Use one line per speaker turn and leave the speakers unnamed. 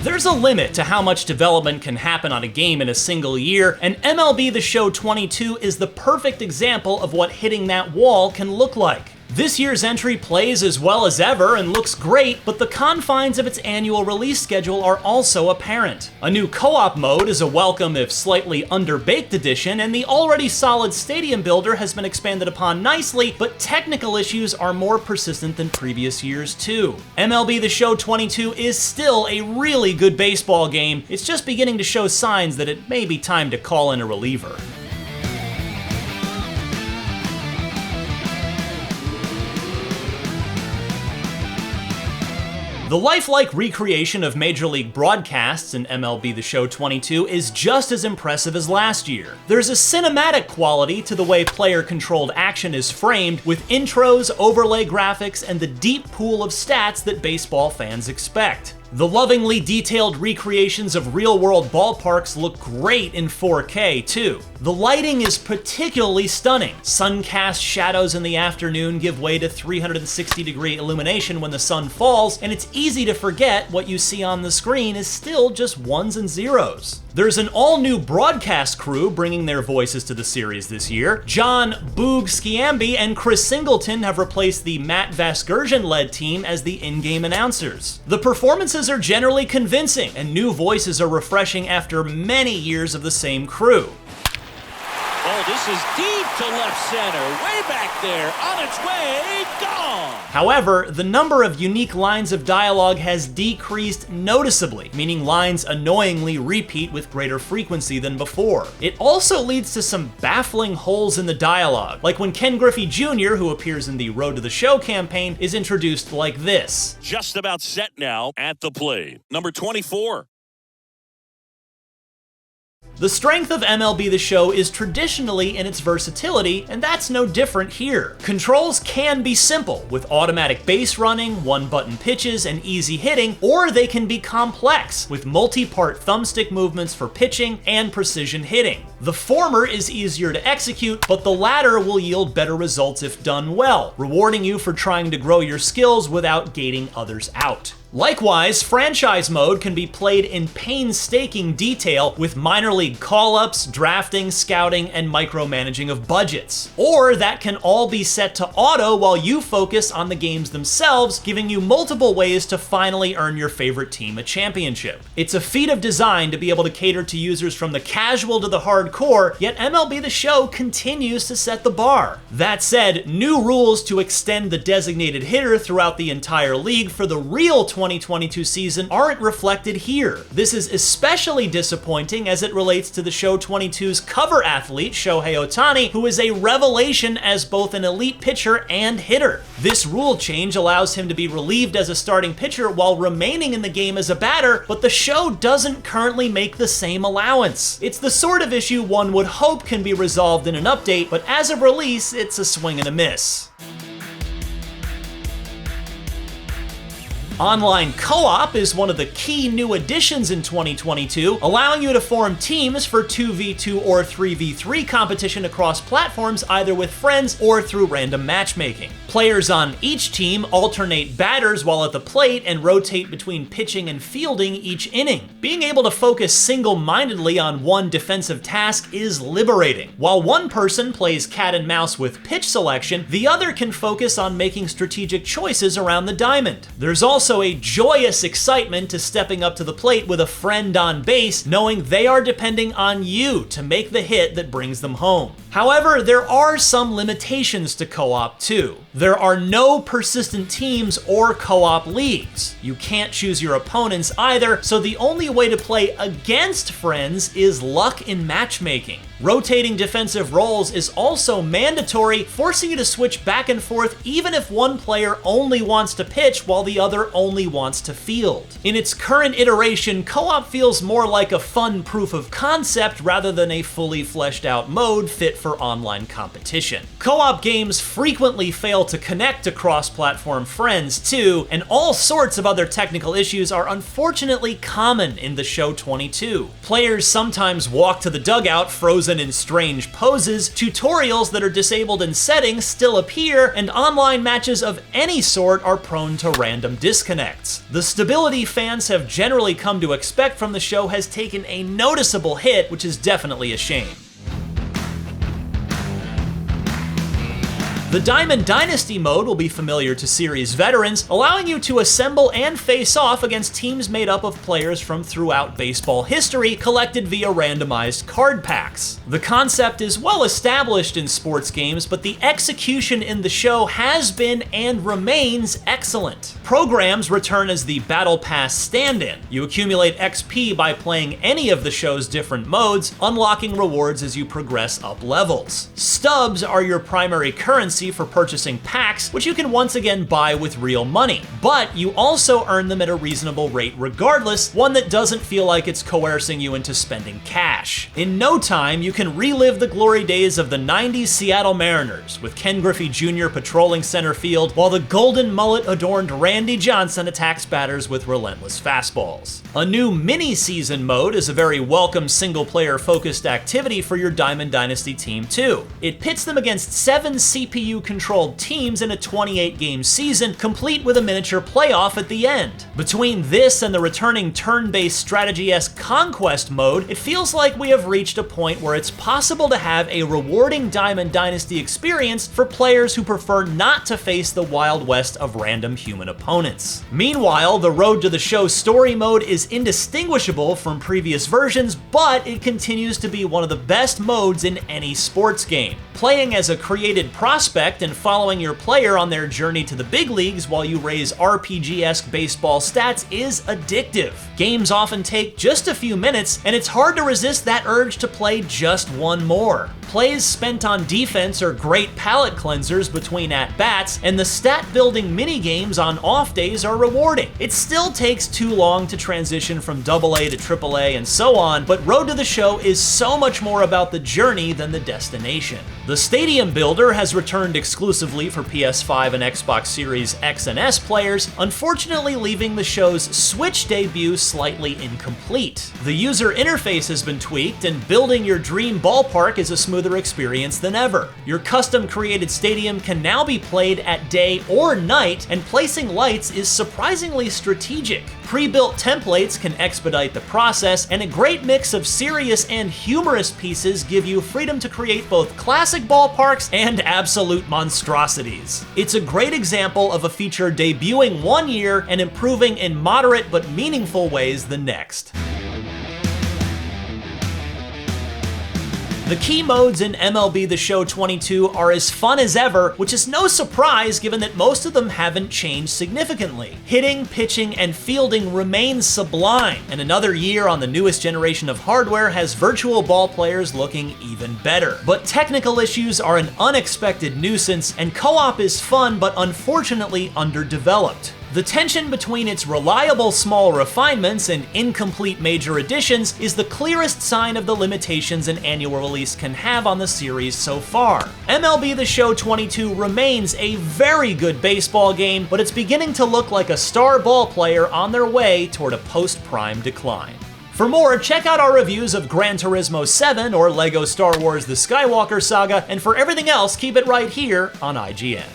There's a limit to how much development can happen on a game in a single year, and MLB The Show 22 is the perfect example of what hitting that wall can look like. This year's entry plays as well as ever and looks great, but the confines of its annual release schedule are also apparent. A new co-op mode is a welcome if slightly underbaked addition, and the already solid stadium builder has been expanded upon nicely, but technical issues are more persistent than previous years too. MLB The Show 22 is still a really good baseball game, it's just beginning to show signs that it may be time to call in a reliever. The lifelike recreation of Major League broadcasts in MLB The Show 22 is just as impressive as last year. There's a cinematic quality to the way player-controlled action is framed, with intros, overlay graphics, and the deep pool of stats that baseball fans expect. The lovingly detailed recreations of real-world ballparks look great in 4K, too. The lighting is particularly stunning. Sun-cast shadows in the afternoon give way to 360-degree illumination when the sun falls, and it's easy to forget what you see on the screen is still just ones and zeros. There's an all-new broadcast crew bringing their voices to the series this year. John Boog Sciambi and Chris Singleton have replaced the Matt Vasgersian-led team as the in-game announcers. The performances are generally convincing, and new voices are refreshing after many years of the same crew.
Oh, this is deep to left center, way back there, on its way, gone!
However, the number of unique lines of dialogue has decreased noticeably, meaning lines annoyingly repeat with greater frequency than before. It also leads to some baffling holes in the dialogue, like when Ken Griffey Jr., who appears in the Road to the Show campaign, is introduced like this.
Just about set now at the plate. Number 24.
The strength of MLB The Show is traditionally in its versatility, and that's no different here. Controls can be simple, with automatic base running, one-button pitches, and easy hitting, or they can be complex, with multi-part thumbstick movements for pitching and precision hitting. The former is easier to execute, but the latter will yield better results if done well, rewarding you for trying to grow your skills without gating others out. Likewise, franchise mode can be played in painstaking detail with minor league call-ups, drafting, scouting, and micromanaging of budgets. Or that can all be set to auto while you focus on the games themselves, giving you multiple ways to finally earn your favorite team a championship. It's a feat of design to be able to cater to users from the casual to the hardcore, yet MLB The Show continues to set the bar. That said, new rules to extend the designated hitter throughout the entire league for the real 2022 season aren't reflected here. This is especially disappointing as it relates to the Show 22's cover athlete, Shohei Ohtani, who is a revelation as both an elite pitcher and hitter. This rule change allows him to be relieved as a starting pitcher while remaining in the game as a batter, but the show doesn't currently make the same allowance. It's the sort of issue one would hope can be resolved in an update, but as of release, it's a swing and a miss. Online co-op is one of the key new additions in 2022, allowing you to form teams for 2v2 or 3v3 competition across platforms either with friends or through random matchmaking. Players on each team alternate batters while at the plate and rotate between pitching and fielding each inning. Being able to focus single-mindedly on one defensive task is liberating. While one person plays cat and mouse with pitch selection, the other can focus on making strategic choices around the diamond. There's also a joyous excitement to stepping up to the plate with a friend on base, knowing they are depending on you to make the hit that brings them home. However, there are some limitations to co-op too. There are no persistent teams or co-op leagues. You can't choose your opponents either, so the only way to play against friends is luck in matchmaking. Rotating defensive roles is also mandatory, forcing you to switch back and forth even if one player only wants to pitch while the other only wants to field. In its current iteration, co-op feels more like a fun proof of concept rather than a fully fleshed out mode fit for online competition. Co-op games frequently fail to connect to cross-platform friends too, and all sorts of other technical issues are unfortunately common in The Show 22. Players sometimes walk to the dugout frozen in strange poses, tutorials that are disabled in settings still appear, and online matches of any sort are prone to random disconnects. The stability fans have generally come to expect from the show has taken a noticeable hit, which is definitely a shame. The Diamond Dynasty mode will be familiar to series veterans, allowing you to assemble and face off against teams made up of players from throughout baseball history, collected via randomized card packs. The concept is well established in sports games, but the execution in the show has been and remains excellent. Programs return as the Battle Pass stand-in. You accumulate XP by playing any of the show's different modes, unlocking rewards as you progress up levels. Stubs are your primary currency for purchasing packs, which you can once again buy with real money. But you also earn them at a reasonable rate regardless, one that doesn't feel like it's coercing you into spending cash. In no time, you can relive the glory days of the 90s Seattle Mariners, with Ken Griffey Jr. patrolling center field, while the golden mullet-adorned Randy Johnson attacks batters with relentless fastballs. A new mini-season mode is a very welcome single-player focused activity for your Diamond Dynasty team too. It pits them against 7 CPU-controlled teams in a 28-game season, complete with a miniature playoff at the end. Between this and the returning turn-based strategy-esque Conquest mode, it feels like we have reached a point where it's possible to have a rewarding Diamond Dynasty experience for players who prefer not to face the Wild West of random human opponents. Meanwhile, the Road to the Show story mode is indistinguishable from previous versions, but it continues to be one of the best modes in any sports game. Playing as a created prospect and following your player on their journey to the big leagues while you raise RPG-esque baseball stats is addictive. Games often take just a few minutes, and it's hard to resist that urge to play just one more. Plays spent on defense are great palate cleansers between at-bats, and the stat-building mini-games on off days are rewarding. It still takes too long to transition from AA to AAA and so on, but Road to the Show is so much more about the journey than the destination. The Stadium Builder has returned exclusively for PS5 and Xbox Series X and S players, unfortunately leaving the show's Switch debut slightly incomplete. The user interface has been tweaked, and building your dream ballpark is a smoother experience than ever. Your custom-created stadium can now be played at day or night, and placing lights is surprisingly strategic. Pre-built templates can expedite the process, and a great mix of serious and humorous pieces give you freedom to create both classic ballparks and absolute monstrosities. It's a great example of a feature debuting one year and improving in moderate but meaningful ways the next. The key modes in MLB The Show 22 are as fun as ever, which is no surprise given that most of them haven't changed significantly. Hitting, pitching, and fielding remain sublime, and another year on the newest generation of hardware has virtual ball players looking even better. But technical issues are an unexpected nuisance, and co-op is fun but unfortunately underdeveloped. The tension between its reliable small refinements and incomplete major additions is the clearest sign of the limitations an annual release can have on the series so far. MLB The Show 22 remains a very good baseball game, but it's beginning to look like a star ball player on their way toward a post-prime decline. For more, check out our reviews of Gran Turismo 7 or LEGO Star Wars The Skywalker Saga, and for everything else, keep it right here on IGN.